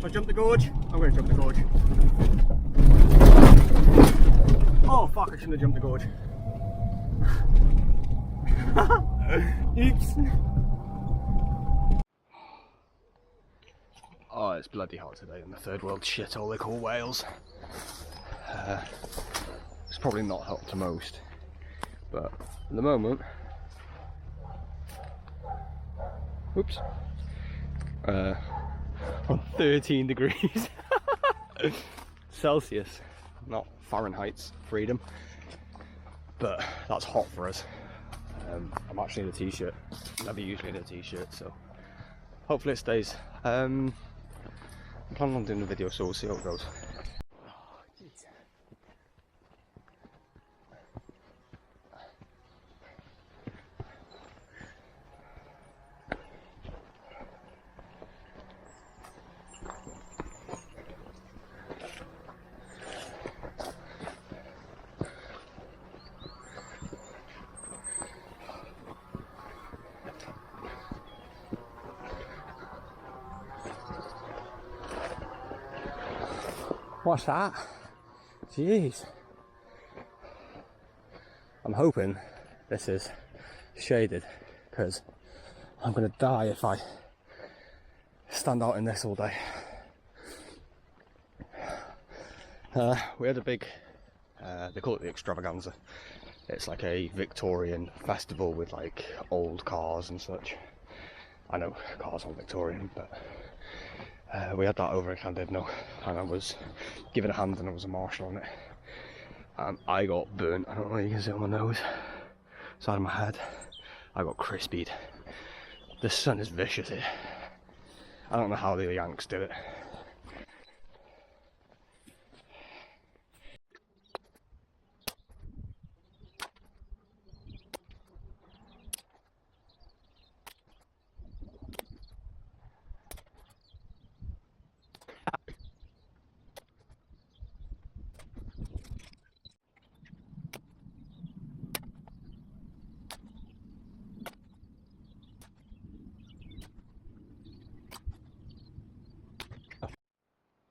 If I jump the gorge, I'm going to jump the gorge. Oh fuck, I shouldn't have jumped the gorge. Oops. Oh, it's bloody hot today in the third world shithole they call Wales. It's probably not hot to most, but at the moment, oops, on 13 degrees Celsius, not Fahrenheit's freedom, but that's hot for us. I'm actually in a t-shirt, never usually in a t-shirt, so hopefully it stays. I'm planning on doing a video, so we'll see how it goes. What's that? Jeez. I'm hoping this is shaded, because I'm going to die if I stand out in this all day. We had a big, they call it the extravaganza. It's like a Victorian festival with like old cars and such. I know cars aren't Victorian, but we had that over in Llandudno, and I was given a hand and I was a marshal on it. And I got burnt. I don't know if you can see it on my nose, side of my head. I got crispied. The sun is vicious here. I don't know how the Yanks do it.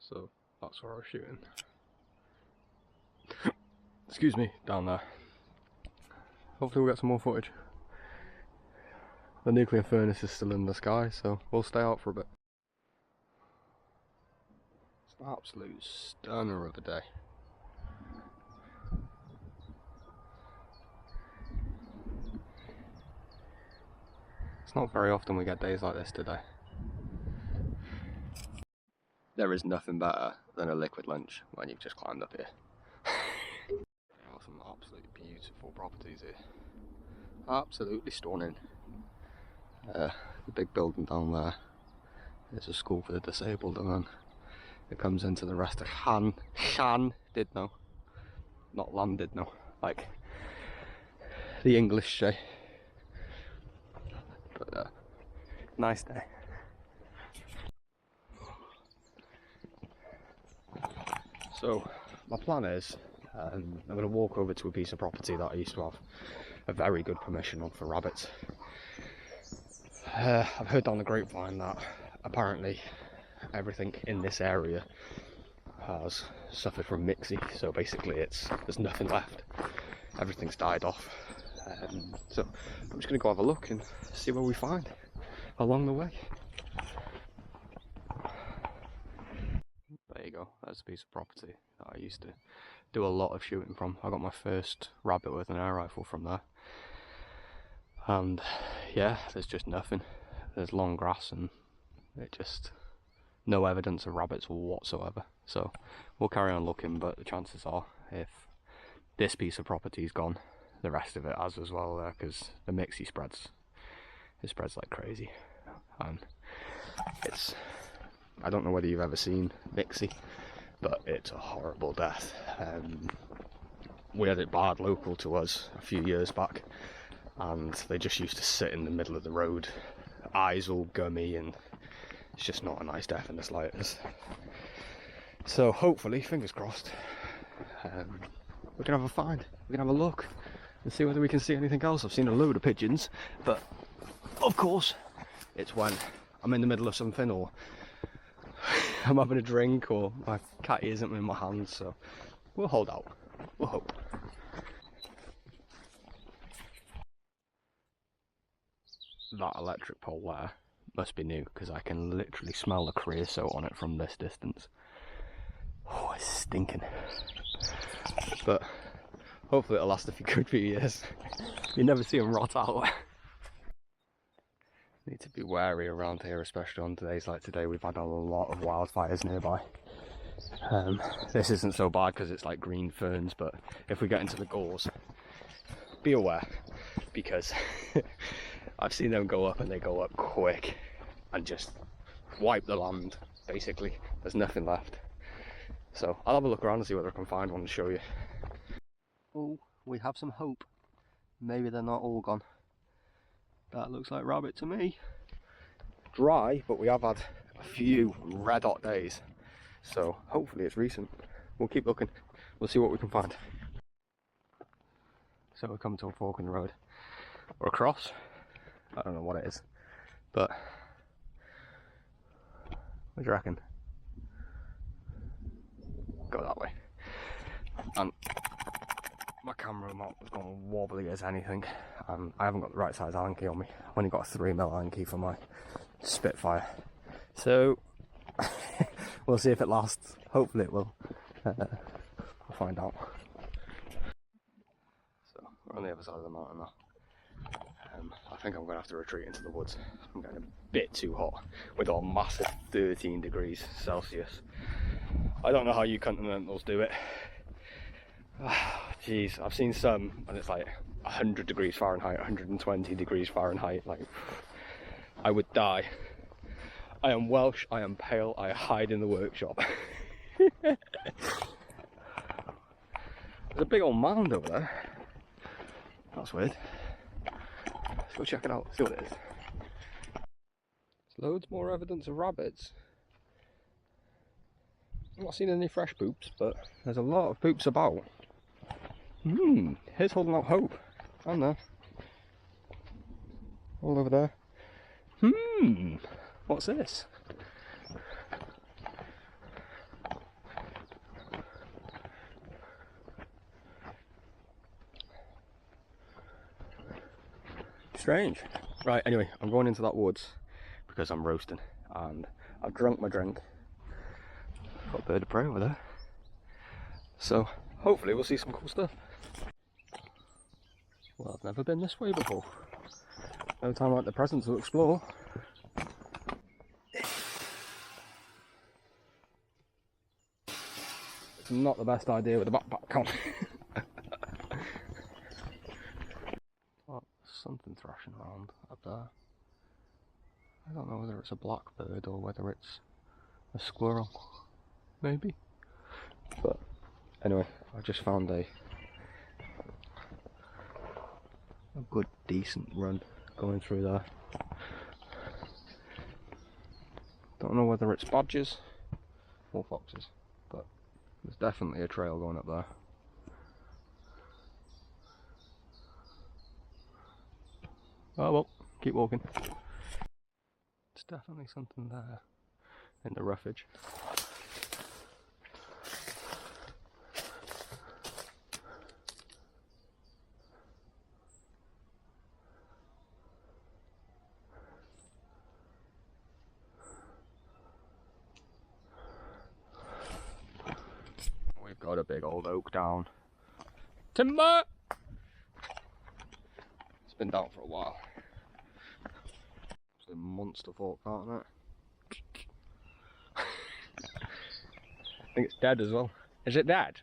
So that's where I was shooting. Excuse me, down there. Hopefully we'll get some more footage. The nuclear furnace is still in the sky, so we'll stay out for a bit. It's an absolute stunner of a day. It's not very often we get days like this today. There is nothing better than a liquid lunch when you've just climbed up here. There are some absolutely beautiful properties here. Absolutely stunning. The big building down there is a school for the disabled, and then it comes into the rest of Llandudno, not Llandudno, like the English say. But nice day. So my plan is, I'm going to walk over to a piece of property that I used to have a very good permission on for rabbits. I've heard down the grapevine that apparently everything in this area has suffered from mixy, so basically there's nothing left, everything's died off. So I'm just going to go have a look and see what we find along the way. There you go, that's a piece of property that I used to do a lot of shooting from. I got my first rabbit with an air rifle from there. And yeah, there's just nothing. There's long grass and no evidence of rabbits whatsoever. So we'll carry on looking, but the chances are if this piece of property is gone, the rest of it has as well there, because the mixie spreads. It spreads like crazy. And I don't know whether you've ever seen mixie, but it's a horrible death. We had it bad local to us a few years back, and they just used to sit in the middle of the road, eyes all gummy, and it's just not a nice death in the slightest. So hopefully, fingers crossed, we can have a find, we can have a look and see whether we can see anything else. I've seen a load of pigeons, but of course it's when I'm in the middle of something or I'm having a drink or my catty isn't in my hands, so we'll hold out. We'll hope. That electric pole there must be new because I can literally smell the creosote on it from this distance. Oh, it's stinking. But hopefully it'll last a good few years. You never see them rot out. Need to be wary around here, especially on days like today. We've had a lot of wildfires nearby. This isn't so bad because it's like green ferns, but if we get into the gorse, be aware, because I've seen them go up and they go up quick and just wipe the land, basically. There's nothing left. So I'll have a look around and see whether I can find one to show you. Oh, we have some hope. Maybe they're not all gone. That looks like rabbit to me. Dry, but we have had a few red hot days. So hopefully it's recent. We'll keep looking. We'll see what we can find. So we're coming to a fork in the road. Or a cross. I don't know what it is. But what do you reckon? Go that way. And my camera mount was going wobbly as anything. I haven't got the right size Allen key on me. I've only got a 3mm Allen key for my Spitfire. So we'll see if it lasts. Hopefully it will. We'll find out. So we're on the other side of the mountain now. I think I'm going to have to retreat into the woods. I'm getting a bit too hot with our massive 13 degrees Celsius. I don't know how you continentals do it. Jeez, I've seen some and it's like 100 degrees Fahrenheit, 120 degrees Fahrenheit. Like, I would die. I am Welsh, I am pale, I hide in the workshop. There's a big old mound over there. That's weird. Let's go check it out, see what it is. There's loads more evidence of rabbits. I've not seen any fresh poops, but there's a lot of poops about. Here's holding out hope. And there. All over there. What's this? Strange. Right, anyway, I'm going into that woods because I'm roasting and I've drunk my drink. Got a bird of prey over there. So hopefully we'll see some cool stuff. Well, I've never been this way before. No time like the present to explore. It's not the best idea with a backpack on. Oh, something thrashing around up there. I don't know whether it's a blackbird or whether it's a squirrel. Maybe. But anyway, I just found a good decent run going through there. Don't know whether it's badgers or foxes, but there's definitely a trail going up there. Oh well, keep walking. There's definitely something there in the roughage. Got a big old oak down. Timber! It's been down for a while. It's a monster fork, isn't it? I think it's dead as well. Is it dead?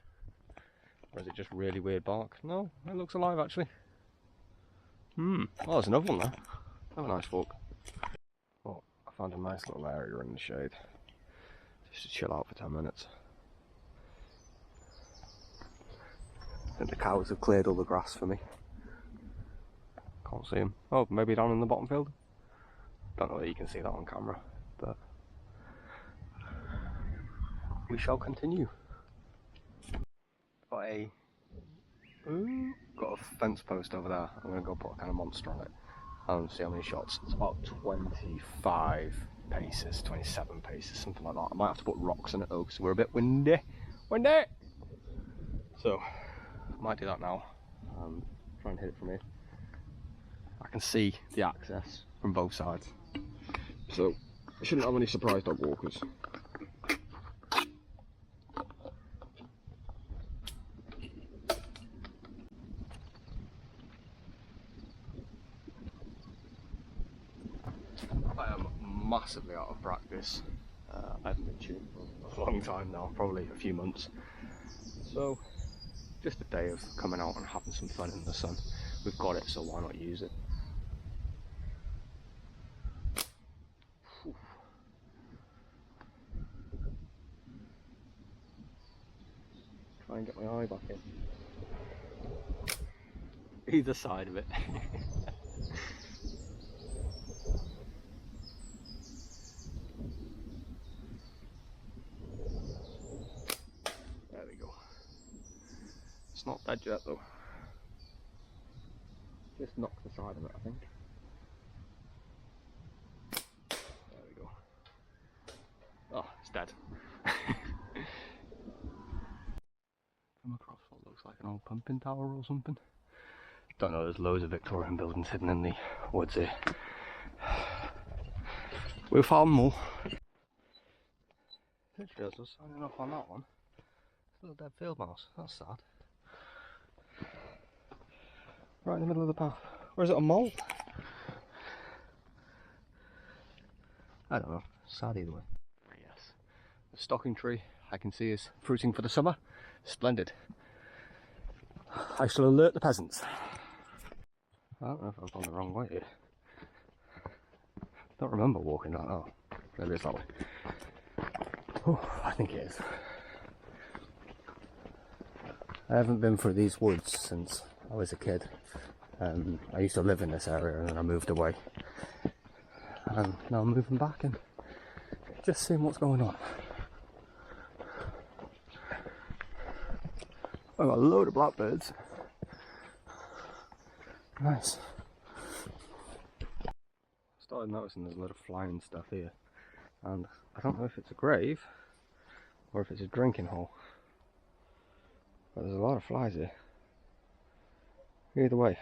Or is it just really weird bark? No, it looks alive actually. Oh, there's another one there. Another nice fork. Oh, I found a nice little area in the shade. Just to chill out for 10 minutes. I think the cows have cleared all the grass for me. Can't see them. Oh, maybe down in the bottom field. Don't know that you can see that on camera, but we shall continue. Got a fence post over there. I'm gonna go put a kind of monster on it and see how many shots. It's about 25 paces, 27 paces, something like that. I might have to put rocks in it though, because we're a bit windy. Windy! So, I might do that now. Try and hit it from here. I can see the access from both sides. So, I shouldn't have any surprise dog walkers. I am massively out of practice. I haven't been tuning for a long time now, probably a few months. So, just a day of coming out and having some fun in the sun. We've got it, so why not use it? Whew. Try and get my eye back in. Either side of it. There we go. It's not dead yet though. Just knocked the side of it, I think. There we go. Oh, it's dead. Come across what looks like an old pumping tower or something. Don't know, there's loads of Victorian buildings hidden in the woods here. We'll find more. Literally, I was just signing off on that one. Little dead field mouse, that's sad. Right in the middle of the path. Or is it a mole? I don't know, sad either way. Yes, the stocking tree I can see is fruiting for the summer. Splendid. I shall alert the peasants. I don't know if I've gone the wrong way here. Don't remember walking that. Oh, maybe it's that way. Oh, I think it is. I haven't been through these woods since I was a kid. I used to live in this area and then I moved away. And now I'm moving back and just seeing what's going on. I've got a load of blackbirds. Nice. Started noticing there's a lot of flying stuff here, and I don't know if it's a grave or if it's a drinking hole, but there's a lot of flies here. Either way,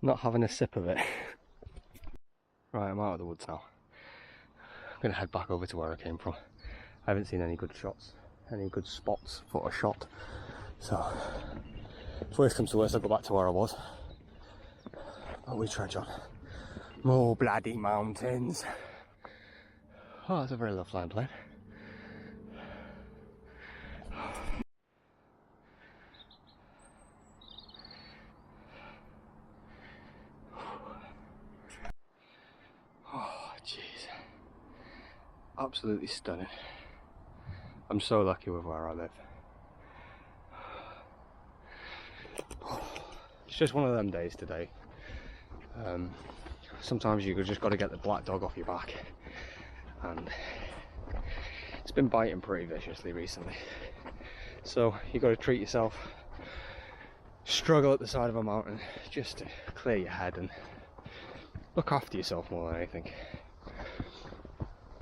not having a sip of it. Right, I'm out of the woods now. I'm gonna head back over to where I came from. I haven't seen any good shots, any good spots for a shot, so if worst comes to worst, I'll go back to where I was. But we trudge on. More bloody mountains. Oh, that's a very low flying plane. Oh, jeez. Absolutely stunning. I'm so lucky with where I live. It's just one of them days today. Sometimes you just got to get the black dog off your back, and it's been biting pretty viciously recently, so you got to treat yourself, struggle at the side of a mountain just to clear your head and look after yourself more than anything.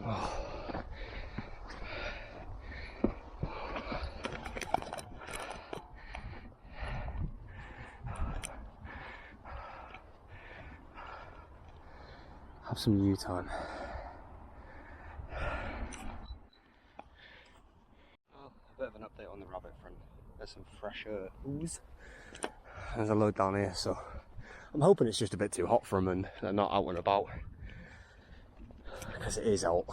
Oh. Have some you time. Well, a bit of an update on the rabbit front. There's some fresher ooze. There's a load down here, so I'm hoping it's just a bit too hot for them and they're not out and about, because it is out.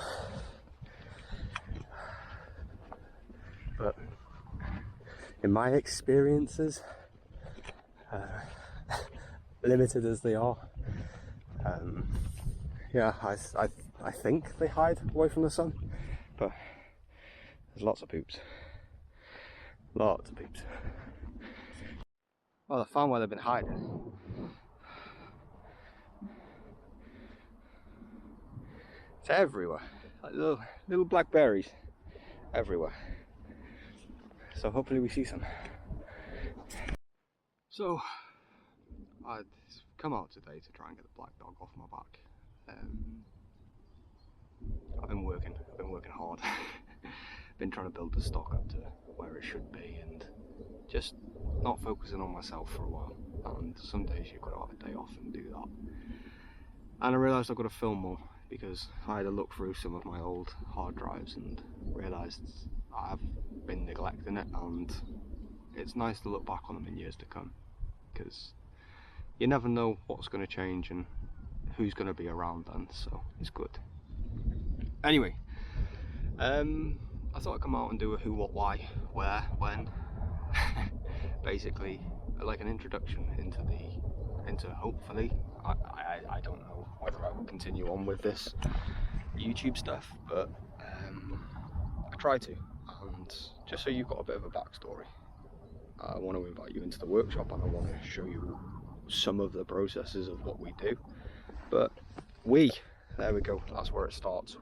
But in my experiences, limited as they are, yeah, I think they hide away from the sun, but there's lots of poops. Lots of poops. Well, I found where they've been hiding. It's everywhere. Like little black berries everywhere. So hopefully we see some. So I'd come out today to try and get the black dog off my back. hard. Been trying to build the stock up to where it should be, and just not focusing on myself for a while. And some days you've got to have a day off and do that. And I realised I've got to film more, because I had a look through some of my old hard drives and realised I've been neglecting it, and it's nice to look back on them in years to come, because you never know what's going to change and who's going to be around then, so it's good. Anyway, I thought I'd come out and do a who, what, why, where, when. Basically, like an introduction into hopefully, I don't know whether I will continue on with this YouTube stuff, but I try to. And just so you've got a bit of a backstory, I want to invite you into the workshop, and I want to show you some of the processes of what we do. But there we go, that's where it starts.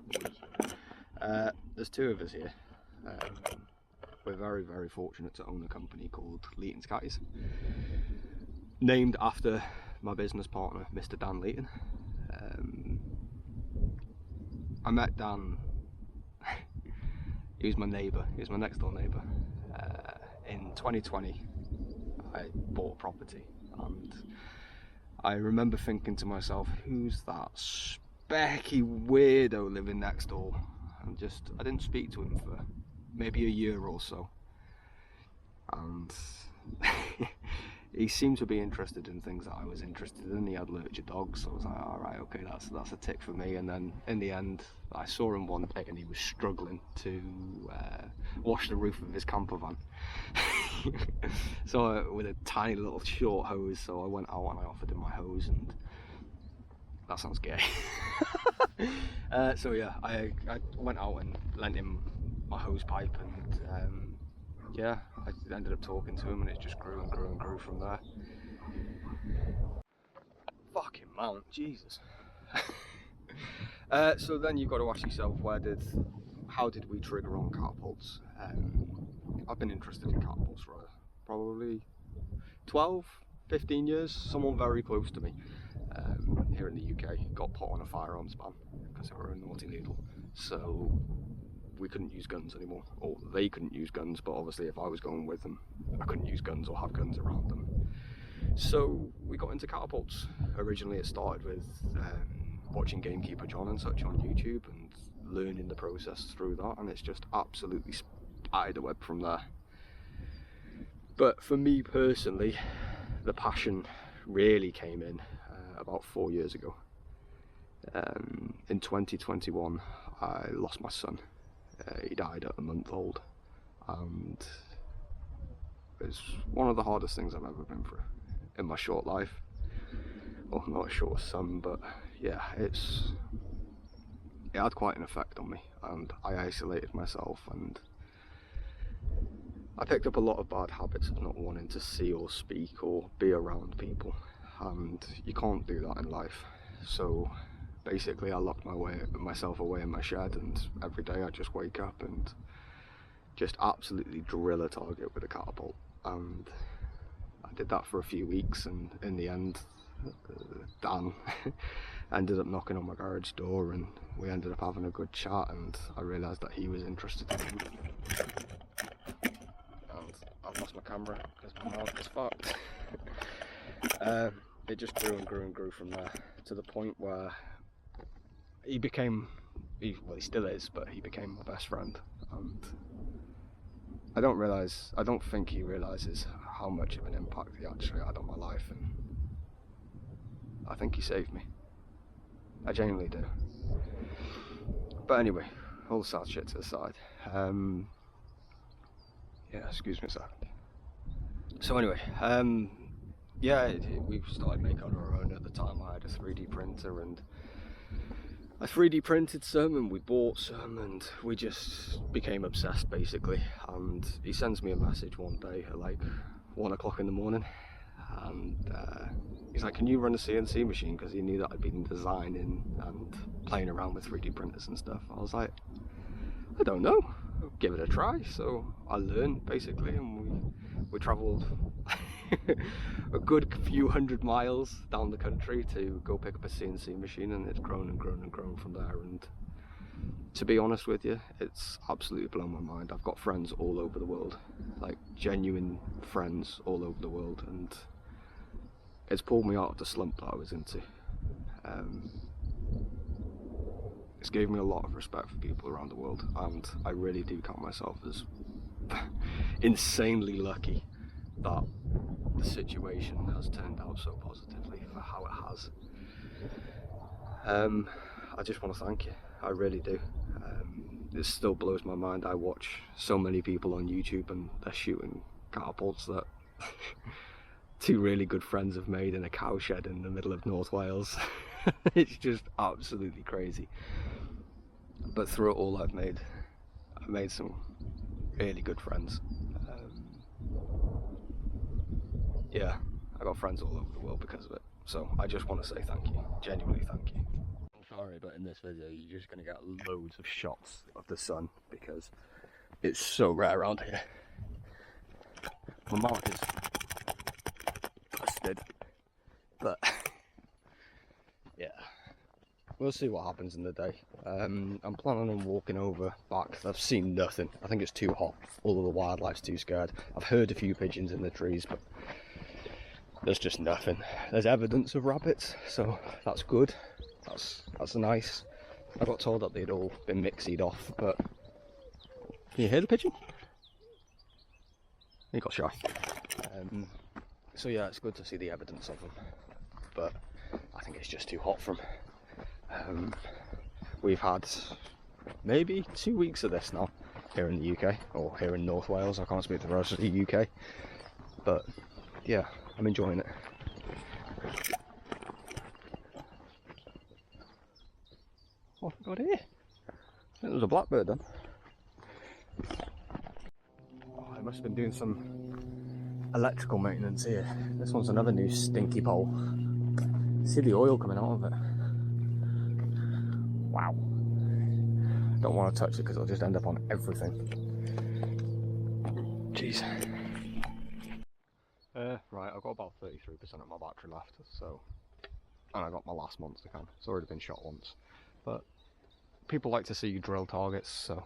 There's two of us here. We're very, very fortunate to own a company called Leightons Cattys, named after my business partner, Mr. Dan Leighton. I met Dan, he was my neighbour, he was my next door neighbour. In 2020, I bought a property, and I remember thinking to myself, who's that specky weirdo living next door? And I didn't speak to him for maybe a year or so, and he seemed to be interested in things that I was interested in. He had lurcher dogs, so I was like, alright, okay, that's a tick for me. And then in the end, I saw him one day and he was struggling to wash the roof of his camper van. So with a tiny little short hose, so I went out and I offered him my hose, and that sounds gay. So yeah, I went out and lent him my hose pipe, and yeah, I ended up talking to him, and it just grew and grew and grew from there. Fucking mount, Jesus. So then you've got to ask yourself, how did we trigger on catapults? I've been interested in catapults for probably 12, 15 years. Someone very close to me here in the UK got put on a firearms ban because they were a naughty needle. So we couldn't use guns anymore, or they couldn't use guns, but obviously if I was going with them, I couldn't use guns or have guns around them. So we got into catapults. Originally it started with watching Gamekeeper John and such on YouTube and learning the process through that, and it's just absolutely spider web from there. But for me personally, the passion really came in about 4 years ago. In 2021 I lost my son. He died at a month old, and it's one of the hardest things I've ever been through in my short life. Well, not a short son, but yeah, it had quite an effect on me, and I isolated myself, and I picked up a lot of bad habits of not wanting to see or speak or be around people, and you can't do that in life. So basically I locked myself away in my shed, and every day I just wake up and just absolutely drill a target with a catapult. And I did that for a few weeks, and in the end Dan ended up knocking on my garage door, and we ended up having a good chat, and I realised that he was interested in it. And I've lost my camera because my mount is fucked. It just grew and grew and grew from there, to the point where he still is, but he became my best friend. And I don't think he realises how much of an impact he actually had on my life, and I think he saved me. I genuinely do. But anyway, all the sad shit to the side. Yeah, excuse me a second. So anyway, yeah, we started making our own. At the time I had a 3D printer, and I 3D printed some, and we bought some, and we just became obsessed basically. And he sends me a message one day at like 1 o'clock in the morning, and he's like, can you run a CNC machine? Because he knew that I'd been designing and playing around with 3D printers and stuff. I was like, I don't know, I'll give it a try. So I learned basically, and we travelled a good few 100 miles down the country to go pick up a CNC machine, and it's grown and grown and grown from there. And To be honest with you, it's absolutely blown my mind. I've got friends all over the world, like genuine friends all over the world, and it's pulled me out of the slump that I was into. It's gave me a lot of respect for people around the world, and I really do count myself as insanely lucky that the situation has turned out so positively for how it has. I just want to thank you, I really do. It still blows my mind. I watch so many people on YouTube and they're shooting catapults that two really good friends have made in a cowshed in the middle of North Wales. It's just absolutely crazy. But through it all, I've made some really good friends. Yeah, I got friends all over the world because of it. So I just want to say thank you, genuinely thank you. I'm sorry, but in this video you're just going to get loads of shots of the sun because it's so rare around here. My mark is busted, but yeah, we'll see what happens in the day. I'm planning on walking over back. I've seen nothing. I think it's too hot. All of the wildlife's too scared. I've heard a few pigeons in the trees, but there's just nothing. There's evidence of rabbits, so that's good. That's nice. I got told that they'd all been mixied off, but can you hear the pigeon? He got shy. So yeah, it's good to see the evidence of them, but I think it's just too hot for them. We've had maybe 2 weeks of this now here in the UK, or here in North Wales. I can't speak to the rest of the UK, but yeah, I'm enjoying it. What have we got here? I think there was a blackbird then. Oh, I must have been doing some electrical maintenance here. This one's another new stinky pole. See the oil coming out of it. Wow. Don't want to touch it because it'll just end up on everything. Jeez. Right, I've got about 33% of my battery left, so, and I got my last monster can. It's already been shot once, but people like to see you drill targets, so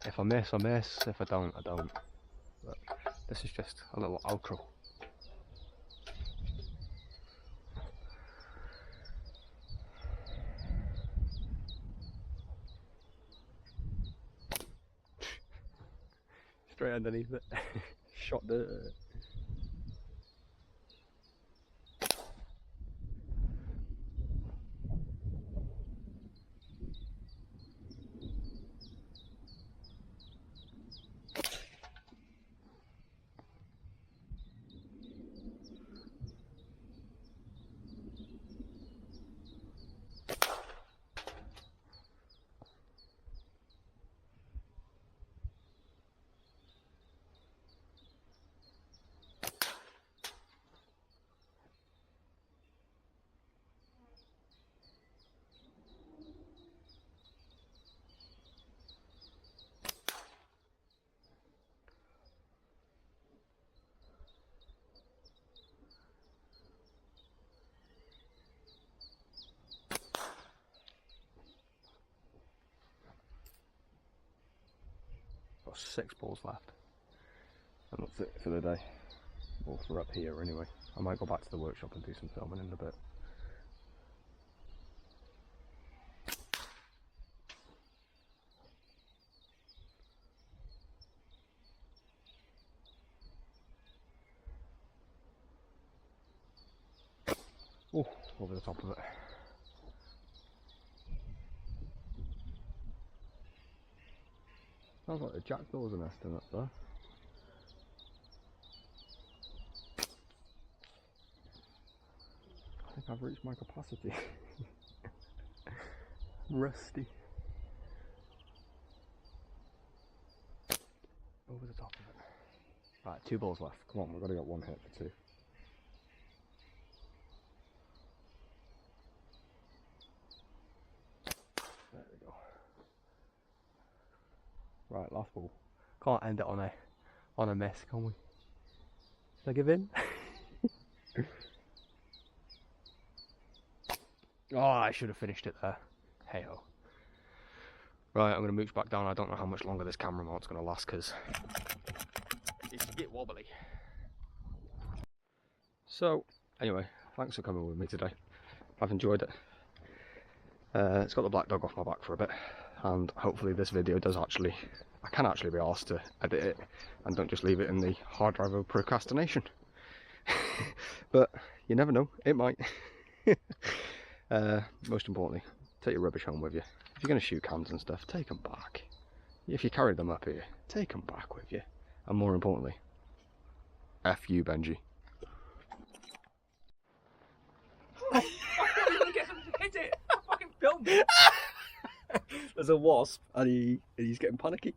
if I miss, I miss. If I don't, I don't. But this is just a little outro. Straight underneath it. Shot the... Got 6 balls left, and that's it for the day. Well, for up here anyway. I might go back to the workshop and do some filming in a bit. Oh, over the top of it. Sounds like a jackdaw's nesting up there. I think I've reached my capacity. Rusty. Over the top of it. Right, 2 balls left. Come on, we've got to get 1 hit for 2. There we go. Right, last ball. Can't end it on a miss, can we? Should I give in? Oh, I should have finished it there. Hey ho. Right, I'm going to mooch back down. I don't know how much longer this camera mont's going to last because it's a bit wobbly. So, anyway, thanks for coming with me today. I've enjoyed it. It's got the black dog off my back for a bit, and hopefully this video does actually, I can actually be asked to edit it and don't just leave it in the hard drive of procrastination. But you never know, it might. Most importantly, take your rubbish home with you. If you're going to shoot cans and stuff, take them back. If you carry them up here, take them back with you. And more importantly, F you, Benji. I thought you were going to get them to hit it. I fucking filmed it. There's a wasp and he's getting panicky.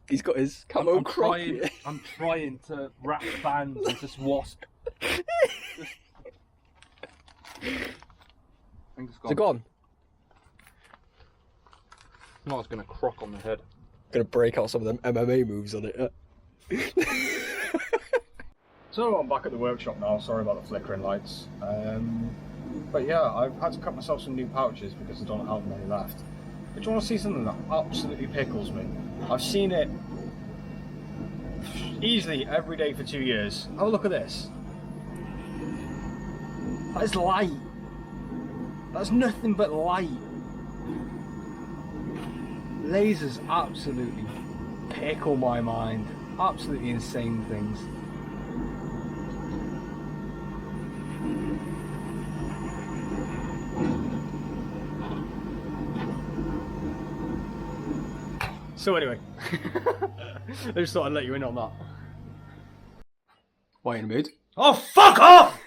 He's got his camo croc. I'm trying to wrap bands with this wasp. Is it gone? No, it's going to croc on the head. Gonna break out some of them MMA moves on it. So I'm back at the workshop now. Sorry about the flickering lights. But yeah, I've had to cut myself some new pouches because I don't have many left. But do you want to see something that absolutely pickles me? I've seen it easily every day for 2 years. Have a look at this. That is light. That's nothing but light. Lasers absolutely pickle my mind. Absolutely insane things. So anyway, I just thought I'd let you in on that. Why in a mood? Oh, fuck off!